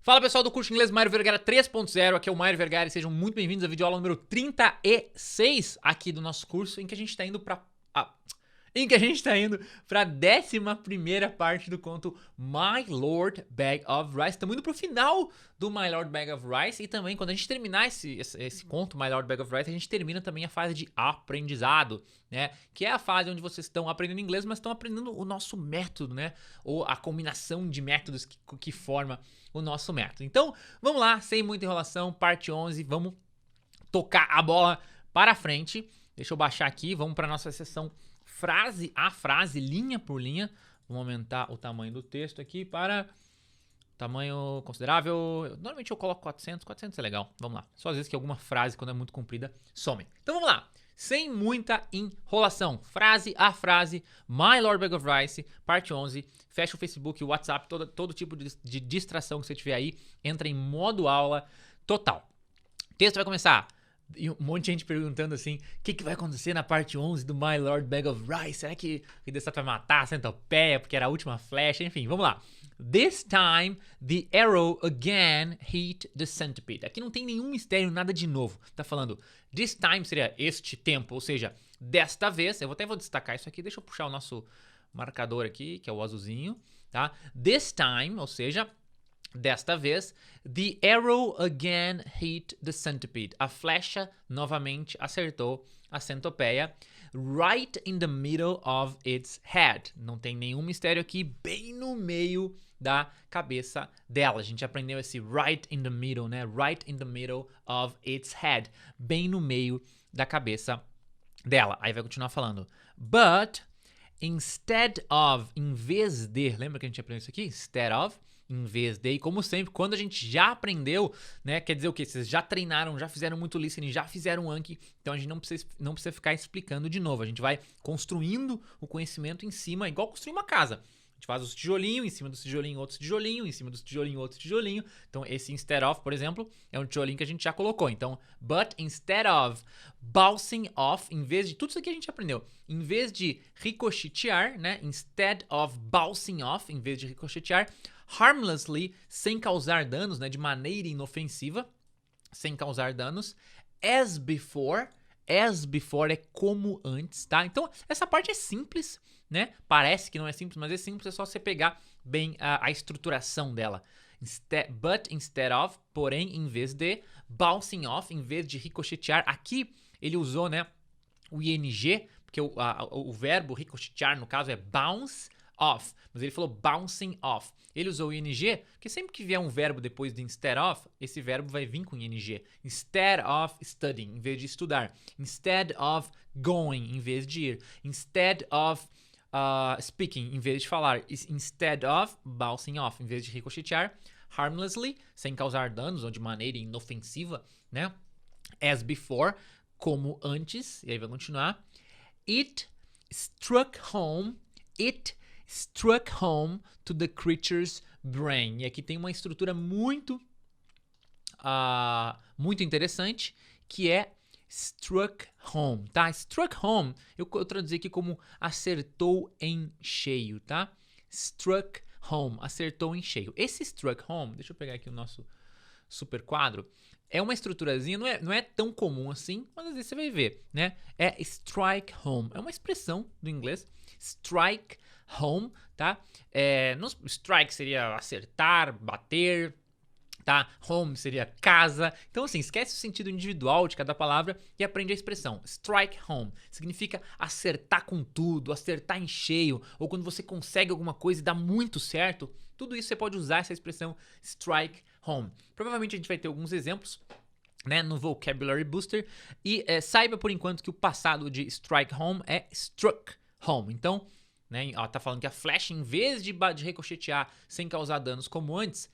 Fala pessoal do curso inglês Mário Vergara 3.0, aqui é o Mário Vergara e sejam muito bem-vindos à videoaula número 36 aqui do nosso curso, em que a gente está indo para a 11ª parte do conto My Lord Bag of Rice. Estamos indo pro final do My Lord Bag of Rice e também quando a gente terminar esse conto My Lord Bag of Rice, a gente termina também a fase de aprendizado, né? Que é a fase onde vocês estão aprendendo inglês, mas estão aprendendo o nosso método, né? Ou a combinação de métodos que forma o nosso método. Então, vamos lá, sem muita enrolação, parte 11, vamos tocar a bola para frente. Deixa eu baixar aqui, vamos para nossa sessão frase a frase, linha por linha. Vamos aumentar o tamanho do texto aqui para tamanho considerável. Normalmente eu coloco 400 é legal. Vamos lá. Só às vezes que alguma frase, quando é muito comprida, some. Então vamos lá. Sem muita enrolação. Frase a frase, My Lord Bag of Rice, parte 11. Fecha o Facebook, o WhatsApp, todo tipo de distração que você tiver aí. Entra em modo aula total. O texto vai começar. E um monte de gente perguntando assim, o que vai acontecer na parte 11 do My Lord Bag of Rice? Será que o Destato vai matar a centopeia porque era a última flecha? Enfim, vamos lá. This time, the arrow again hit the centipede. Aqui não tem nenhum mistério, nada de novo. Tá falando, this time seria este tempo, ou seja, desta vez. Eu até vou destacar isso aqui, deixa eu puxar o nosso marcador aqui, que é o azulzinho, tá? This time, ou seja, desta vez, the arrow again hit the centipede. A flecha novamente acertou a centopeia. Right in the middle of its head. Não tem nenhum mistério aqui, bem no meio da cabeça dela. A gente aprendeu esse right in the middle, né? Right in the middle of its head. Bem no meio da cabeça dela. Aí vai continuar falando. But instead of, em vez de, lembra que a gente aprendeu isso aqui? Instead of, em vez de, e como sempre, quando a gente já aprendeu, né, quer dizer o quê? Vocês já treinaram, já fizeram muito listening, já fizeram Anki, então a gente não precisa ficar explicando de novo, a gente vai construindo o conhecimento em cima, igual construir uma casa. A gente faz os tijolinhos, em cima dos tijolinhos, outros tijolinhos, em cima dos tijolinhos, outros tijolinhos. Então, esse instead of, por exemplo, é um tijolinho que a gente já colocou. Então, but instead of bouncing off, em vez de tudo isso aqui a gente aprendeu, em vez de ricochetear, né? Instead of bouncing off, em vez de ricochetear, harmlessly, sem causar danos, né? De maneira inofensiva, sem causar danos. As before é como antes, tá? Então, essa parte é simples, né? Parece que não é simples, mas é simples, é só você pegar bem a estruturação dela. But instead of, porém, em vez de, bouncing off, em vez de ricochetear, aqui ele usou, né, o ing, porque o verbo ricochetear, no caso, é bounce off, mas ele falou bouncing off. Ele usou o ing, porque sempre que vier um verbo depois de instead of, esse verbo vai vir com ing. Instead of studying, em vez de estudar. Instead of going, em vez de ir. Instead of speaking, em vez de falar. Instead of bouncing off, em vez de ricochetear. Harmlessly, sem causar danos ou de maneira inofensiva, né? As before, como antes. E aí vai continuar. It struck home to the creature's brain. E aqui tem uma estrutura muito interessante, que é struck home, tá? Struck home, eu traduzi aqui como acertou em cheio, tá? Struck home, acertou em cheio. Esse struck home, deixa eu pegar aqui o nosso super quadro, é uma estruturazinha, não é tão comum assim, mas às vezes você vai ver, né? É strike home, é uma expressão do inglês, strike home, tá? Strike seria acertar, bater, tá? Home seria casa. Então, assim, esquece o sentido individual de cada palavra e aprende a expressão. Strike home significa acertar com tudo, acertar em cheio, ou quando você consegue alguma coisa e dá muito certo. Tudo isso você pode usar essa expressão strike home. Provavelmente a gente vai ter alguns exemplos, né, no Vocabulary Booster. E saiba por enquanto que o passado de strike home é struck home. Então, né, ela tá falando que a flecha, em vez de ricochetear sem causar danos como antes,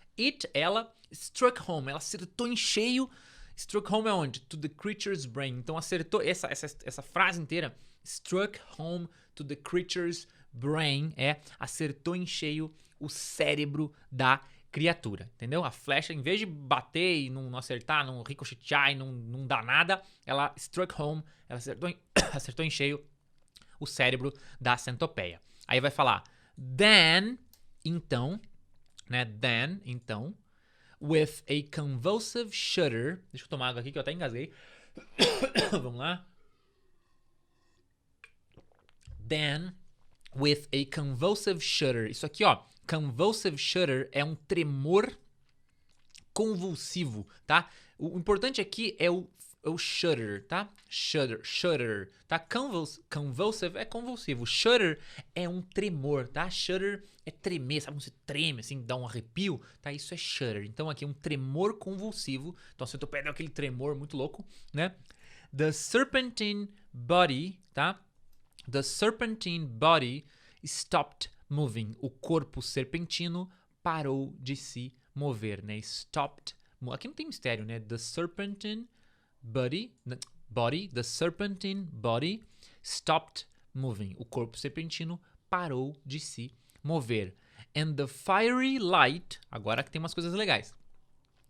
ela struck home, ela acertou em cheio. Struck home é onde? To the creature's brain. Então acertou, essa frase inteira, struck home to the creature's brain, acertou em cheio o cérebro da criatura, entendeu? A flecha, em vez de bater e não acertar, não ricochetear e não dar nada, ela struck home, ela acertou em cheio o cérebro da centopeia. Aí vai falar, then, então, né? Then, então, with a convulsive shudder. Deixa eu tomar água aqui que eu até engasguei. Vamos lá. Then, with a convulsive shudder. Isso aqui, ó. Convulsive shudder é um tremor convulsivo, tá? O importante aqui é o shudder, tá? Shudder, tá? Convulsive é convulsivo. Shudder é um tremor, tá? Shudder é tremer, sabe? Quando você treme, assim, dá um arrepio, tá? Isso é shudder. Então aqui é um tremor convulsivo. Então se tu pega aquele tremor muito louco, né? The serpentine body, tá? The serpentine body stopped moving. O corpo serpentino parou de se mover, né? Stopped. Aqui não tem mistério, né? The serpentine body, the serpentine body stopped moving. O corpo serpentino parou de se mover. And the fiery light, agora que tem umas coisas legais,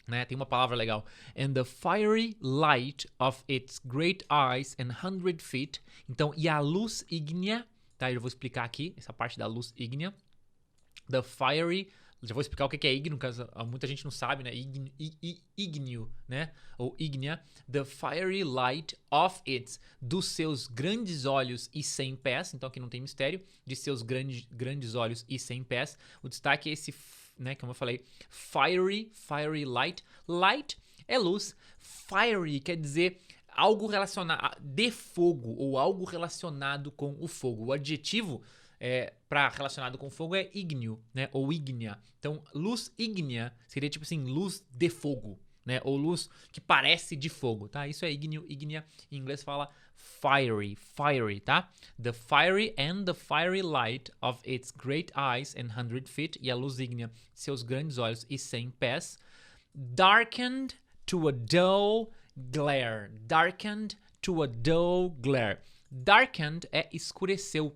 né? Tem uma palavra legal. And the fiery light of its great eyes and 100 feet. Então, e a luz ígnea, tá? Eu vou explicar aqui essa parte da luz ígnea. The fiery, já vou explicar o que é ígneo, caso muita gente não sabe, né? Ígneo, né? Ou ígnea. The fiery light of its, dos seus grandes olhos e 100 pés. Então aqui não tem mistério. De seus grandes olhos e 100 pés. O destaque é esse, né? Como eu falei, fiery light. Light é luz. Fiery quer dizer algo relacionado de fogo ou algo relacionado com o fogo. O adjetivo para relacionado com fogo é ígneo, né? Ou ígnea. Então, luz ígnea seria tipo assim, luz de fogo, né? Ou luz que parece de fogo, tá? Isso é ígneo, ígnea. Em inglês fala fiery, tá? The fiery and the fiery light of its great eyes and 100 feet. E a luz ígnea, seus grandes olhos e 100 pés. Darkened to a dull glare. Darkened to a dull glare. Darkened é escureceu,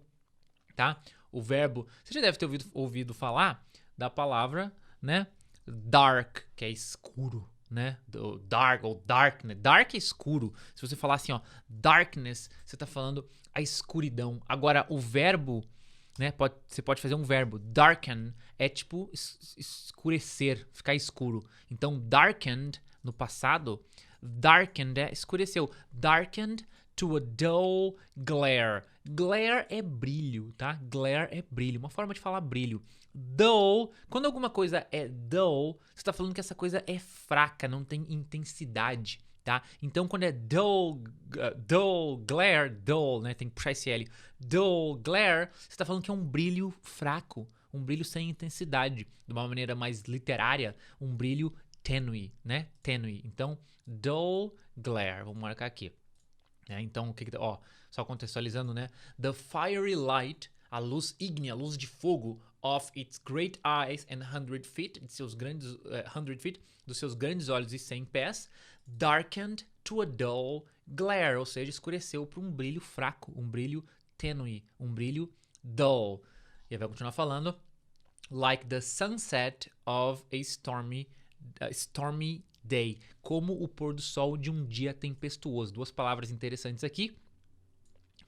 tá? O verbo, você já deve ter ouvido falar da palavra, né? Dark, que é escuro, né? Dark ou darkness. Dark é escuro. Se você falar assim, ó, darkness, você tá falando a escuridão. Agora, o verbo, né? Você pode fazer um verbo. Darken é tipo escurecer, ficar escuro. Então, darkened, no passado, darkened é escureceu. Darkened to a dull glare. Glare é brilho, tá? Glare é brilho. Uma forma de falar brilho. Dull, quando alguma coisa é dull, você tá falando que essa coisa é fraca, não tem intensidade, tá? Então, quando é dull glare, dull, né? Tem que puxar esse L. Dull glare, você tá falando que é um brilho fraco, um brilho sem intensidade. De uma maneira mais literária, um brilho tênue, né? Tênue. Então, dull glare. Vamos marcar aqui. Então, o que ó, só contextualizando, né? The fiery light, a luz ígnea, a luz de fogo, of its great eyes and 100 feet, de seus grandes 100 feet, dos seus grandes olhos e 100 pés, darkened to a dull glare, ou seja, escureceu para um brilho fraco, um brilho tênue, um brilho dull. E aí vai continuar falando, like the sunset of a stormy day, como o pôr do sol de um dia tempestuoso. Duas palavras interessantes aqui.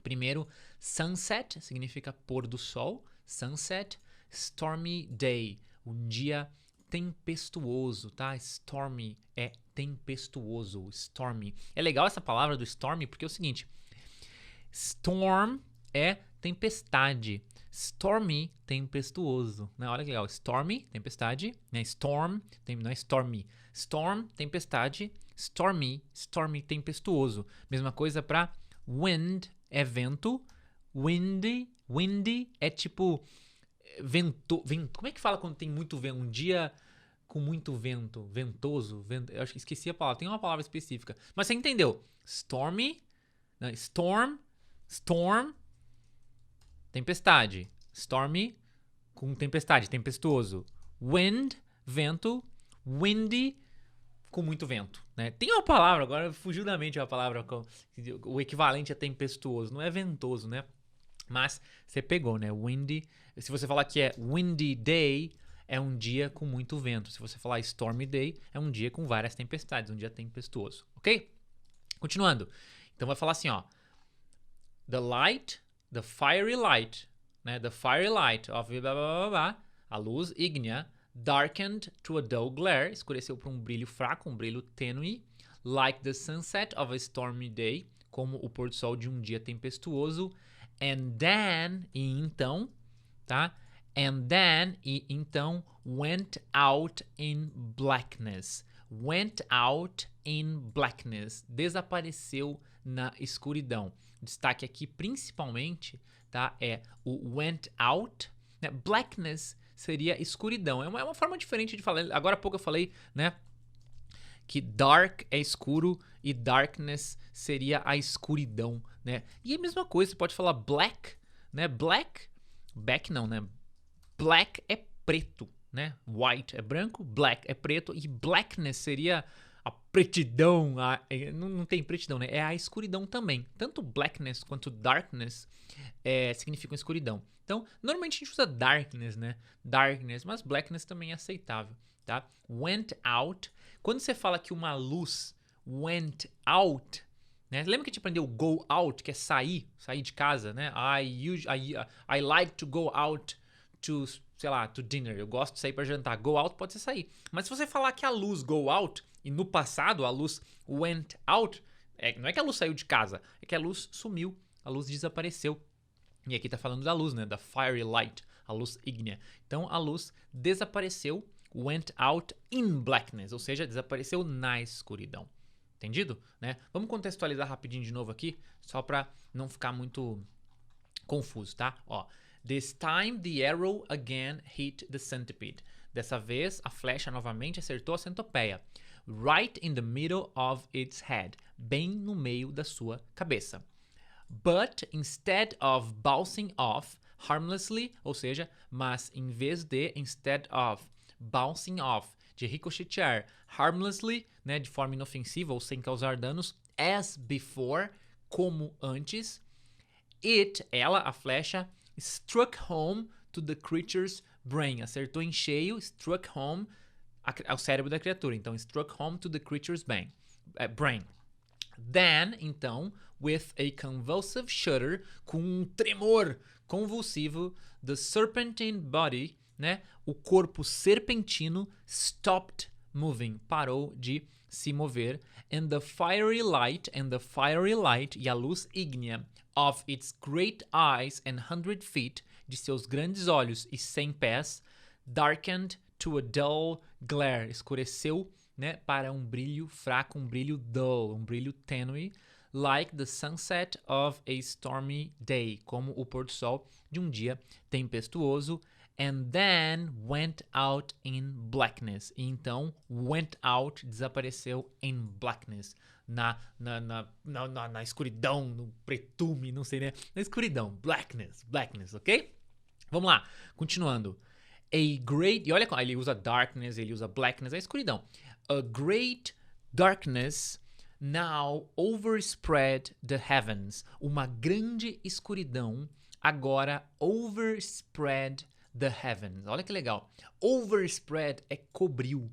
Primeiro, sunset significa pôr do sol. Sunset, stormy day, um dia tempestuoso, tá? Stormy é tempestuoso, stormy. É legal essa palavra do stormy porque é o seguinte, storm é tempestade, stormy, tempestuoso, né? Olha que legal, stormy, tempestade, né? Storm, não é stormy, storm, tempestade, stormy, tempestuoso. Mesma coisa para wind, é vento, windy é tipo vento, como é que fala quando tem muito vento? Um dia com muito vento, ventoso, eu acho que esqueci a palavra, tem uma palavra específica, mas você entendeu? Stormy, né? Storm, tempestade. Stormy, com tempestade, tempestuoso. Wind, vento. Windy, com muito vento, né? Tem uma palavra, agora fugiu da mente a palavra, o equivalente a tempestuoso. Não é ventoso, né? Mas você pegou, né? Windy. Se você falar que é windy day, é um dia com muito vento. Se você falar stormy day, é um dia com várias tempestades, um dia tempestuoso, ok? Continuando. Então vai falar assim, ó. The fiery light, né? The fiery light of blá, blá, blá, blá, a luz ígnea, darkened to a dull glare, escureceu para um brilho fraco, um brilho tênue, like the sunset of a stormy day, como o pôr do sol de um dia tempestuoso, and then, e então, tá? And then, e então, went out in blackness. Went out in blackness. Desapareceu na escuridão. Destaque aqui principalmente, tá? É o went out, né? Blackness seria escuridão. É uma forma diferente de falar. Agora há pouco eu falei, né? Que dark é escuro e darkness seria a escuridão, né? E a mesma coisa, você pode falar black, né? Black não, né? Black é preto, né? White é branco, black é preto e blackness seria a pretidão. Não tem pretidão, né? É a escuridão também. Tanto blackness quanto darkness significam escuridão. Então, normalmente a gente usa darkness, né? Darkness, mas blackness também é aceitável, tá? Went out. Quando você fala que uma luz went out, né? Lembra que a gente aprendeu go out, que é sair de casa, né? I like to go out to, sei lá, to dinner. Eu gosto de sair para jantar. Go out pode ser sair. Mas se você falar que a luz go out, e no passado a luz went out, não é que a luz saiu de casa, é que a luz sumiu, a luz desapareceu. E aqui tá falando da luz, né? Da fiery light, a luz ígnea. Então a luz desapareceu, went out in blackness, ou seja, desapareceu na escuridão. Entendido? Né? Vamos contextualizar rapidinho de novo aqui, só para não ficar muito confuso, tá? Ó, this time the arrow again hit the centipede. Dessa vez a flecha novamente acertou a centopeia. Right in the middle of its head, bem no meio da sua cabeça. But instead of bouncing off harmlessly, ou seja, mas em vez de, instead of bouncing off, de ricochetear harmlessly, né, de forma inofensiva ou sem causar danos, as before, como antes, ela, a flecha, struck home to the creature's brain, acertou em cheio, struck home ao cérebro da criatura, então struck home to the creature's brain. Then, então, with a convulsive shudder, com um tremor convulsivo, the serpentine body, né, o corpo serpentino, stopped moving, parou de se mover, and the fiery light, e a luz ígnea of its great eyes and 100 feet, de seus grandes olhos e 100 pés, darkened to a dull glare, escureceu, né, para um brilho fraco, um brilho dull, um brilho tênue, like the sunset of a stormy day, como o pôr do sol de um dia tempestuoso, and then went out in blackness. E então, went out, desapareceu in blackness, na escuridão, no pretume, não sei, né? Na escuridão, blackness, ok? Vamos lá, continuando. A great, e olha, ele usa darkness, ele usa blackness, a escuridão. A great darkness now overspread the heavens. Uma grande escuridão agora overspread the heavens. Olha que legal. Overspread é cobriu,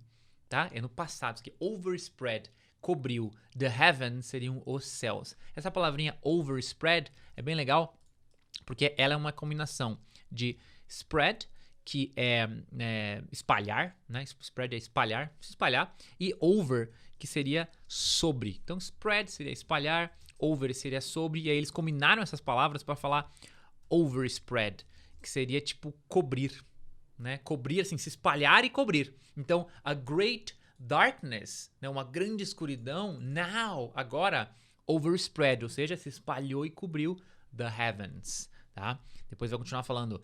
tá? É no passado. Isso aqui, overspread, cobriu. The heavens seriam os céus. Essa palavrinha overspread é bem legal porque ela é uma combinação de spread, que é espalhar, né? Spread é espalhar, se espalhar, e over, que seria sobre. Então, spread seria espalhar, over seria sobre, e aí eles combinaram essas palavras para falar overspread, que seria tipo cobrir, né? Cobrir, assim, se espalhar e cobrir. Então, a great darkness, né? Uma grande escuridão, now, agora, overspread, ou seja, se espalhou e cobriu the heavens, tá? Depois vai continuar falando.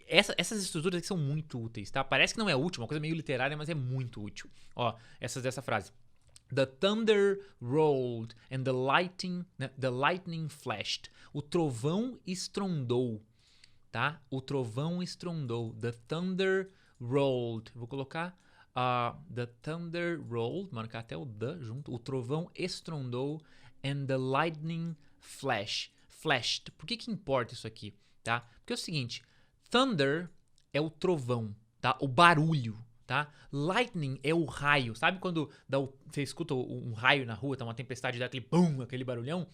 Essas estruturas aqui são muito úteis, tá? Parece que não é útil, uma coisa meio literária, mas é muito útil. Ó, dessa frase. The thunder rolled and the lightning flashed. O trovão estrondou, tá? O trovão estrondou. The thunder rolled. Vou colocar the thunder rolled, marcar até o the junto. O trovão estrondou and the lightning flashed. Por que importa isso aqui? Tá? Porque é o seguinte, thunder é o trovão, tá? O barulho, tá? Lightning é o raio. Sabe quando você escuta um raio na rua, tá uma tempestade, dá aquele bum, aquele barulhão?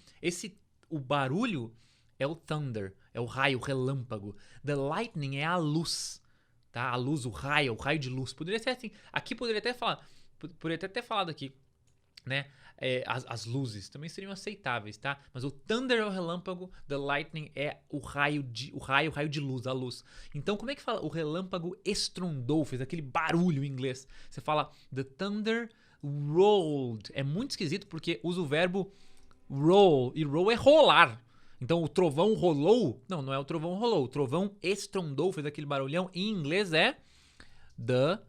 O barulho é o thunder, é o raio, o relâmpago. The lightning é a luz, tá? A luz, o raio de luz. Poderia ser assim. Aqui poderia até ter falado aqui, né? As luzes também seriam aceitáveis, tá? Mas o thunder é o relâmpago, the lightning é o raio de luz, a luz. Então, como é que fala? O relâmpago estrondou, fez aquele barulho em inglês. Você fala the thunder rolled. É muito esquisito porque usa o verbo roll, e roll é rolar. Então, o trovão rolou? Não é o trovão rolou. O trovão estrondou, fez aquele barulhão. Em inglês é the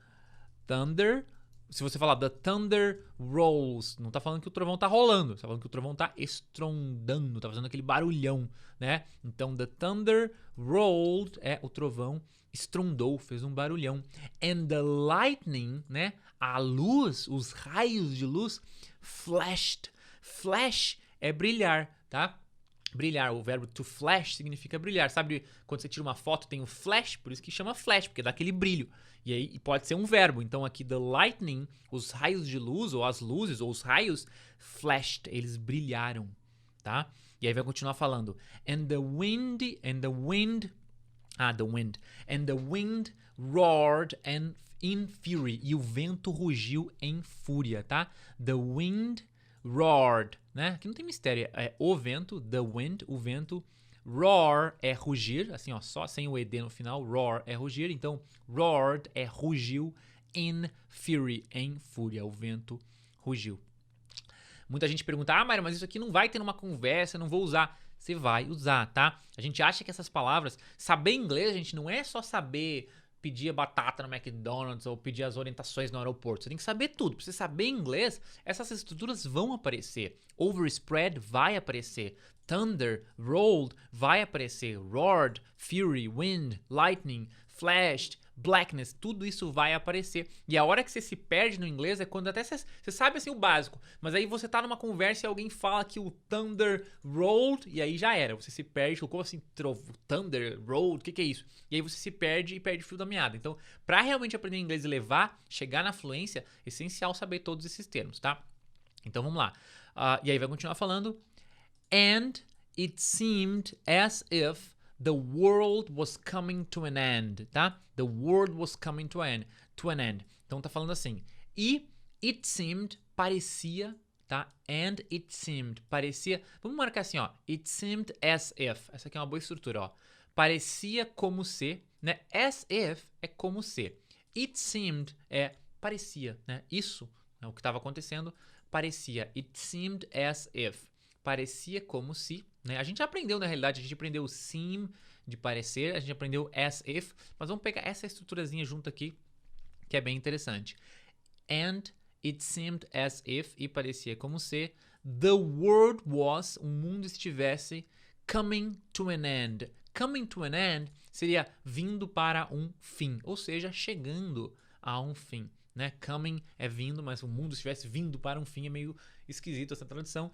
thunder. Se você falar the thunder rolls, não tá falando que o trovão tá rolando, tá falando que o trovão tá estrondando, tá fazendo aquele barulhão, né? Então, the thunder rolled é o trovão estrondou, fez um barulhão. And the lightning, né? A luz, os raios de luz, flashed. Flash é brilhar, tá? Brilhar, o verbo to flash significa brilhar. Sabe quando você tira uma foto tem o flash? Por isso que chama flash, porque dá aquele brilho. E aí pode ser um verbo. Então aqui the lightning, os raios de luz, ou as luzes, ou os raios, flashed, eles brilharam, tá? E aí vai continuar falando. And the wind roared in fury. E o vento rugiu em fúria, tá? The wind roared, né? Aqui não tem mistério, é o vento, the wind, o vento. Roar é rugir, assim, ó, só sem o ed no final. Roar é rugir, então roared é rugiu in fury, em fúria. O vento rugiu. Muita gente pergunta, Mayra, mas isso aqui não vai ter numa conversa, não vou usar. Você vai usar, tá? A gente acha que essas palavras, saber inglês, gente, não é só saber pedir a batata no McDonald's ou pedir as orientações no aeroporto. Você tem que saber tudo. Pra você saber inglês, essas estruturas vão aparecer. Overspread vai aparecer. Thunder, rolled, vai aparecer. Roared, fury, wind, lightning, flashed, blackness, tudo isso vai aparecer. E a hora que você se perde no inglês é quando até você sabe assim o básico, mas aí você tá numa conversa e alguém fala que o thunder rolled, e aí já era. Você se perde, como assim, thunder rolled, o que é isso? E aí você se perde e perde o fio da meada. Então, pra realmente aprender inglês e chegar na fluência, é essencial saber todos esses termos, tá? Então vamos lá. E aí vai continuar falando. And it seemed as if the world was coming to an end, tá? The world was coming to an end. Então tá falando assim. E it seemed, parecia, tá? And it seemed, parecia. Vamos marcar assim, ó. It seemed as if. Essa aqui é uma boa estrutura, ó. Parecia como se, né? As if é como se. It seemed é parecia, né? Isso, né? O que estava acontecendo, parecia. It seemed as if. Parecia como se, né? A gente aprendeu, na realidade, a gente aprendeu o seem, de parecer, a gente aprendeu as if, mas vamos pegar essa estruturazinha junto aqui, que é bem interessante. And it seemed as if, e parecia como se, the world was, o mundo estivesse, coming to an end. Coming to an end seria vindo para um fim, ou seja, chegando a um fim. Né? Coming é vindo, mas o mundo estivesse vindo para um fim, é meio esquisito essa tradução.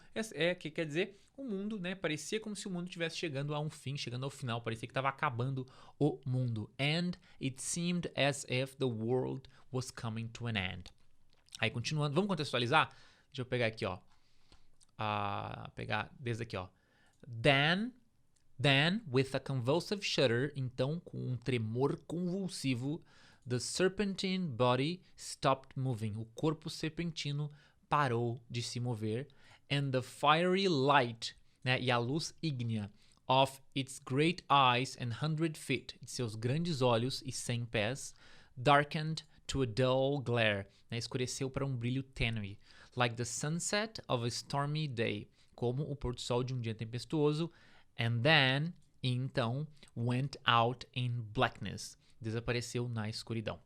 Que quer dizer, o mundo, né? Parecia como se o mundo estivesse chegando a um fim, chegando ao final, parecia que estava acabando o mundo. And it seemed as if the world was coming to an end. Aí continuando, vamos contextualizar? Deixa eu pegar aqui, ó. Pegar desde aqui, ó. Then, with a convulsive shudder, então com um tremor convulsivo, the serpentine body stopped moving. O corpo serpentino parou de se mover. And the fiery light, né, e a luz ígnea of its great eyes and 100 feet, de seus grandes olhos e 100 pés, darkened to a dull glare, né, escureceu para um brilho tênue, like the sunset of a stormy day, como o pôr do sol de um dia tempestuoso. And then, e então, went out in blackness, desapareceu na escuridão.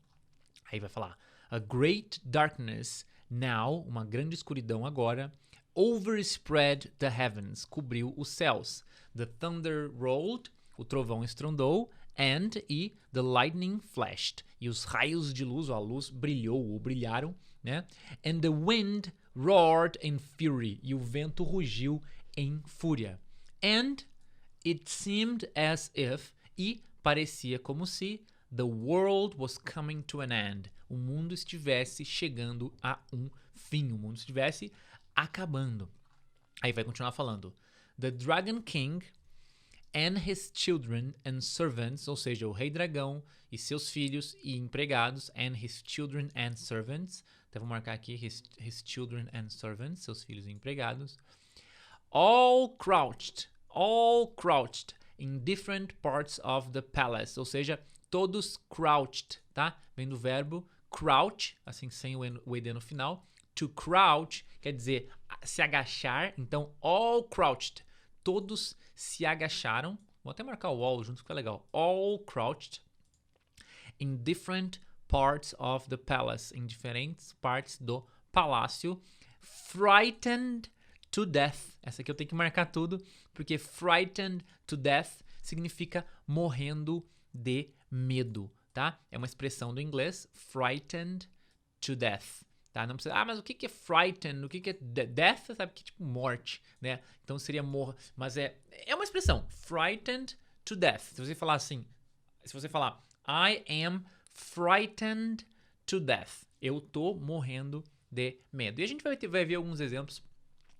Aí vai falar, a great darkness now, uma grande escuridão agora, overspread the heavens, cobriu os céus. The thunder rolled, o trovão estrondou, and e the lightning flashed, e os raios de luz, a luz brilhou ou brilharam, né? And the wind roared in fury, e o vento rugiu em fúria. And it seemed as if, e parecia como se, the world was coming to an end. O mundo estivesse chegando a um fim. O mundo estivesse acabando. Aí vai continuar falando. The Dragon King and his children and servants, ou seja, o rei dragão e seus filhos e empregados, and his children and servants. Então vou marcar aqui his children and servants, seus filhos e empregados. All crouched in different parts of the palace, ou seja, todos crouched, tá? Vem do verbo crouch, assim sem o ed no final. To crouch quer dizer se agachar, então all crouched, todos se agacharam. Vou até marcar o all junto, fica legal. All crouched in different parts of the palace, em diferentes partes do palácio. Frightened to death. Essa aqui eu tenho que marcar tudo, porque frightened to death significa morrendo de medo, tá? É uma expressão do inglês, frightened to death, tá? Não precisa, mas o que é frightened? O que é death? Você sabe que é tipo morte, né? Então seria mas é uma expressão, frightened to death. Se você falar assim, se você falar I am frightened to death, eu tô morrendo de medo. E a gente vai ver alguns exemplos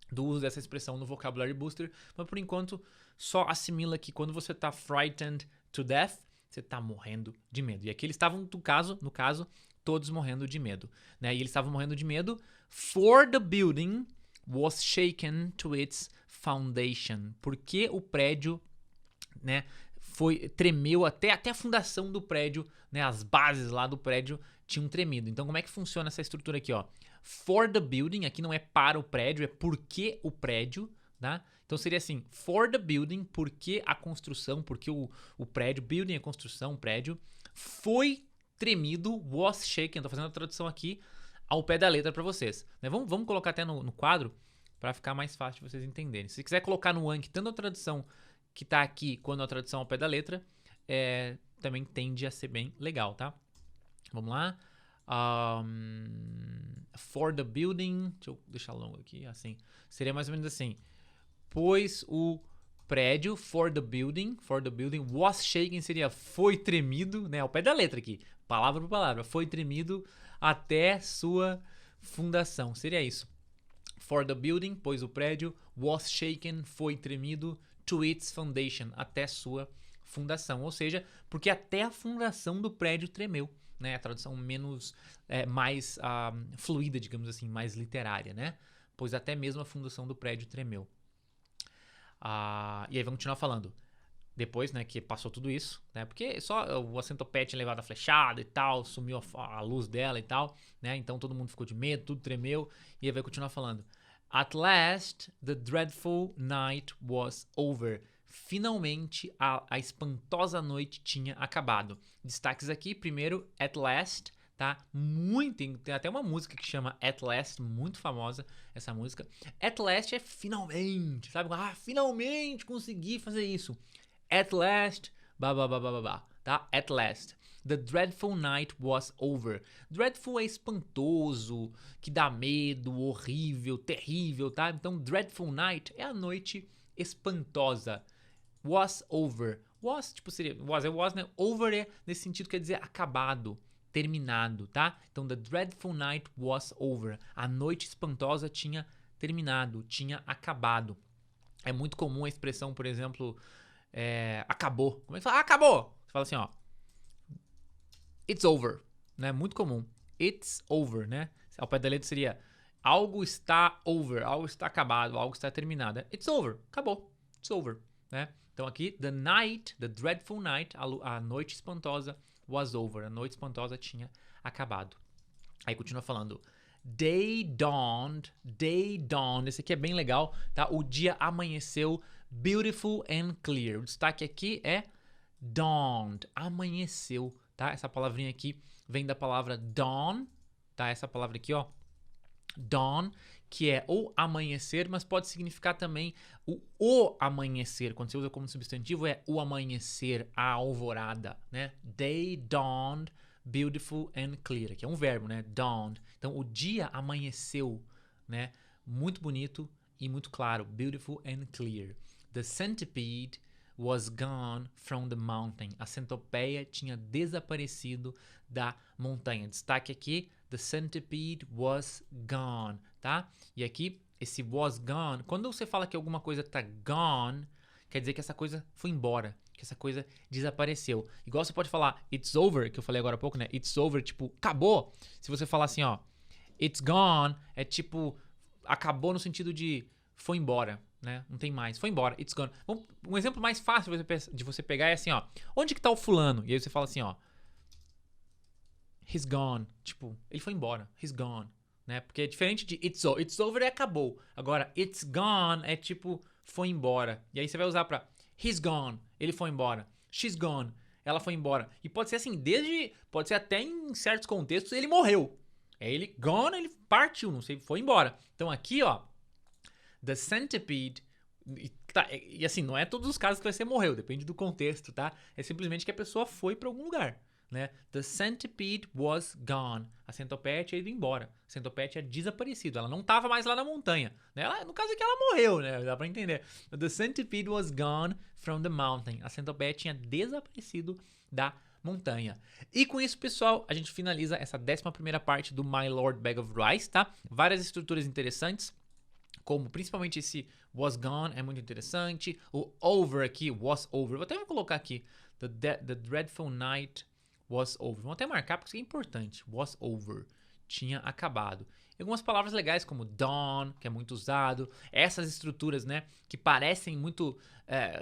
do uso dessa expressão no Vocabulary Booster, mas por enquanto só assimila que quando você tá frightened to death, você tá morrendo de medo. E aqui eles estavam, no caso, todos morrendo de medo, né? E eles estavam morrendo de medo for the building was shaken to its foundation. Porque o prédio, né, tremeu até a fundação do prédio, né? As bases lá do prédio tinham tremido. Então como é que funciona essa estrutura aqui, ó? For the building, aqui não é para o prédio, é porque o prédio, tá? Então seria assim, for the building, porque a construção, porque o prédio, building é construção, prédio, foi tremido, was shaken, tô fazendo a tradução aqui ao pé da letra para vocês, né? Vamos colocar até no quadro para ficar mais fácil de vocês entenderem. Se quiser colocar no Anki tanto a tradução que tá aqui quanto a tradução ao pé da letra, também tende a ser bem legal, tá? Vamos lá. For the building, deixa eu deixar longo aqui, assim, seria mais ou menos assim, pois o prédio, for the building was shaken, seria foi tremido, né, ao pé da letra aqui, palavra por palavra, foi tremido até sua fundação, seria isso, for the building, pois o prédio, was shaken, foi tremido, to its foundation, até sua fundação, ou seja, porque até a fundação do prédio tremeu, né, a tradução mais fluida, digamos assim, mais literária, né? Pois até mesmo a fundação do prédio tremeu. E aí vamos continuar falando. Depois, né, que passou tudo isso, né? Porque só o Centopeia tinha levado a flechada e tal, sumiu a luz dela e tal, né? Então todo mundo ficou de medo, tudo tremeu. E aí vai continuar falando. At last, the dreadful night was over. Finalmente, a espantosa noite tinha acabado. Destaques aqui, primeiro, at last, tá? Tem até uma música que chama At Last, muito famosa essa música. At last é finalmente, sabe? Finalmente consegui fazer isso. At last, tá? At last. The dreadful night was over. Dreadful é espantoso, que dá medo, horrível, terrível, tá? Então, dreadful night é a noite espantosa. Was over. Was, tipo, seria... Was, né? Over é, nesse sentido, quer dizer acabado, terminado, tá? Então, the dreadful night was over. A noite espantosa tinha terminado, tinha acabado. É muito comum a expressão, por exemplo, acabou. Como é que fala? Acabou! Você fala assim, ó. It's over, né? Muito comum. It's over, né? Ao pé da letra seria algo está over, algo está acabado, algo está terminado. It's over, acabou. It's over, né? Então aqui, the night, the dreadful night, a noite espantosa was over. A noite espantosa tinha acabado. Aí continua falando. Day dawned. Esse aqui é bem legal, tá? O dia amanheceu beautiful and clear. O destaque aqui é dawned, amanheceu, tá? Essa palavrinha aqui vem da palavra dawn, tá? Essa palavra aqui, ó, dawn, que é o amanhecer, mas pode significar também o amanhecer. Quando você usa como substantivo é o amanhecer, a alvorada, né? Day dawned, beautiful and clear, que é um verbo, né? Dawned. Então o dia amanheceu, né? Muito bonito e muito claro, beautiful and clear. The centipede was gone from the mountain. A centopeia tinha desaparecido da montanha. Destaque aqui, the centipede was gone, tá? E aqui, esse was gone, quando você fala que alguma coisa tá gone, quer dizer que essa coisa foi embora, que essa coisa desapareceu. Igual você pode falar it's over, que eu falei agora há pouco, né? It's over, tipo, acabou. Se você falar assim, ó, it's gone, é tipo, acabou no sentido de foi embora, né? Não tem mais, foi embora, it's gone. Um exemplo mais fácil de você pegar é assim, ó, onde que tá o fulano? E aí você fala assim, ó, he's gone, tipo, ele foi embora, he's gone, né? Porque é diferente de it's over é acabou. Agora, it's gone é tipo, foi embora. E aí você vai usar pra he's gone, ele foi embora. She's gone, ela foi embora. E pode ser assim, pode ser até em certos contextos ele morreu. É ele gone, ele partiu, não sei, foi embora. Então aqui, ó, the centipede, e assim, não é todos os casos que vai ser morreu, depende do contexto, tá? É simplesmente que a pessoa foi pra algum lugar, né? The centipede was gone. A centopeia tinha ido embora. A centopeia tinha desaparecido. Ela não tava mais lá na montanha, né? No caso aqui ela morreu, né? Dá pra entender. The centipede was gone from the mountain. A centopeia tinha desaparecido da montanha. E com isso, pessoal, a gente finaliza essa 11ª parte do My Lord Bag of Rice, tá? Várias estruturas interessantes, como principalmente esse was gone é muito interessante. O over aqui, was over. Vou colocar aqui. The dreadful night was over. Vamos até marcar porque isso é importante. Was over. Tinha acabado. E algumas palavras legais como dawn, que é muito usado. Essas estruturas, né, que parecem muito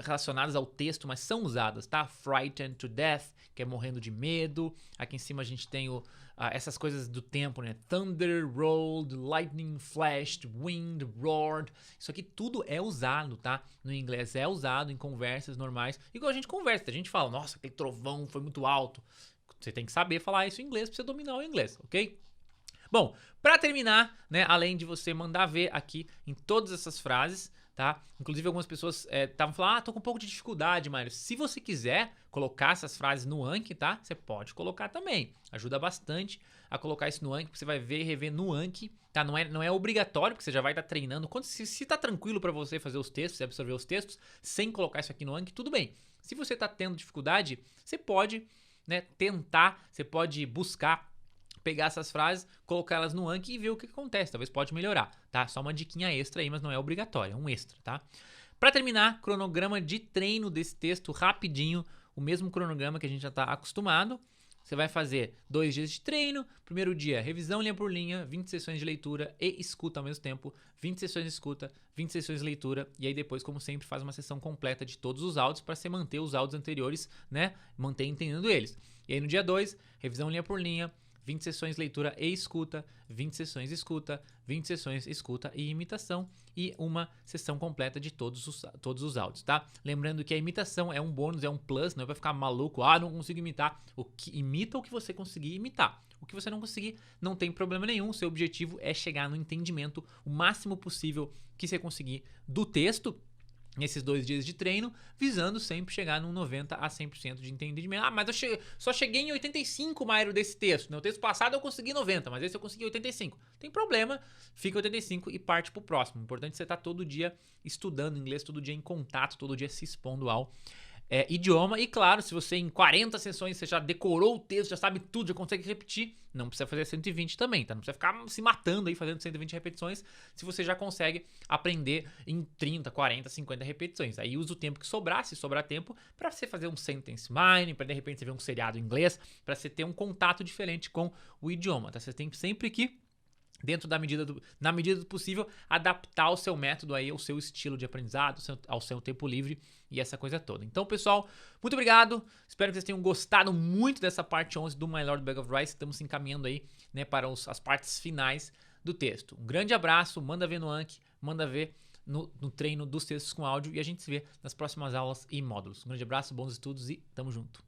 relacionadas ao texto, mas são usadas, tá? Frightened to death, que é morrendo de medo. Aqui em cima a gente tem essas coisas do tempo, né? Thunder rolled, lightning flashed, wind roared. Isso aqui tudo é usado, tá? No inglês é usado em conversas normais. Igual a gente conversa, a gente fala, nossa, aquele trovão foi muito alto. Você tem que saber falar isso em inglês pra você dominar o inglês, ok? Bom, para terminar, né, além de você mandar ver aqui em todas essas frases, tá? Inclusive algumas pessoas estavam falando, tô com um pouco de dificuldade, Mário. Se você quiser colocar essas frases no Anki, tá? Você pode colocar também. Ajuda bastante a colocar isso no Anki, porque você vai ver e rever no Anki, tá? Não é obrigatório, porque você já vai estar treinando. Se tá tranquilo para você fazer os textos, absorver os textos, sem colocar isso aqui no Anki, tudo bem. Se você tá tendo dificuldade, você pode, né, tentar, você pode buscar pegar essas frases, colocar elas no Anki e ver o que acontece. Talvez pode melhorar, tá? Só uma diquinha extra aí, mas não é obrigatório, é um extra, tá? Para terminar, cronograma de treino desse texto rapidinho, o mesmo cronograma que a gente já está acostumado. Você vai fazer 2 dias de treino. Primeiro dia, revisão linha por linha, 20 sessões de leitura e escuta ao mesmo tempo. 20 sessões de escuta, 20 sessões de leitura. E aí depois, como sempre, faz uma sessão completa de todos os áudios para você manter os áudios anteriores, né? Manter entendendo eles. E aí no dia 2, revisão linha por linha, 20 sessões leitura e escuta, 20 sessões escuta, 20 sessões escuta e imitação e uma sessão completa de todos os áudios, tá? Lembrando que a imitação é um bônus, é um plus, não vai ficar maluco, não consigo imitar. Imita o que você conseguir imitar. O que você não conseguir, não tem problema nenhum. Seu objetivo é chegar no entendimento o máximo possível que você conseguir do texto nesses 2 dias de treino, visando sempre chegar num 90 a 100% de entendimento. Mas só cheguei em 85, Mairo, desse texto. No texto passado eu consegui 90, mas esse eu consegui 85. Tem problema, fica 85 e parte pro próximo. O importante é você estar todo dia estudando inglês, todo dia em contato, todo dia se expondo ao idioma. E claro, se você em 40 sessões você já decorou o texto, já sabe tudo, já consegue repetir, não precisa fazer 120 também, tá? Não precisa ficar se matando aí fazendo 120 repetições se você já consegue aprender em 30, 40, 50 repetições. Aí usa o tempo que sobrar, se sobrar tempo, para você fazer um sentence mining, para de repente você ver um seriado em inglês, para você ter um contato diferente com o idioma, tá? Você tem sempre que na medida do possível, adaptar o seu método aí, ao seu estilo de aprendizado, ao seu tempo livre e essa coisa toda. Então, pessoal, muito obrigado. Espero que vocês tenham gostado muito dessa parte 11 do My Lord Bag of Rice. Estamos se encaminhando aí, né, para as partes finais do texto. Um grande abraço, manda ver no Anki, manda ver no treino dos textos com áudio e a gente se vê nas próximas aulas e módulos. Um grande abraço, bons estudos e tamo junto.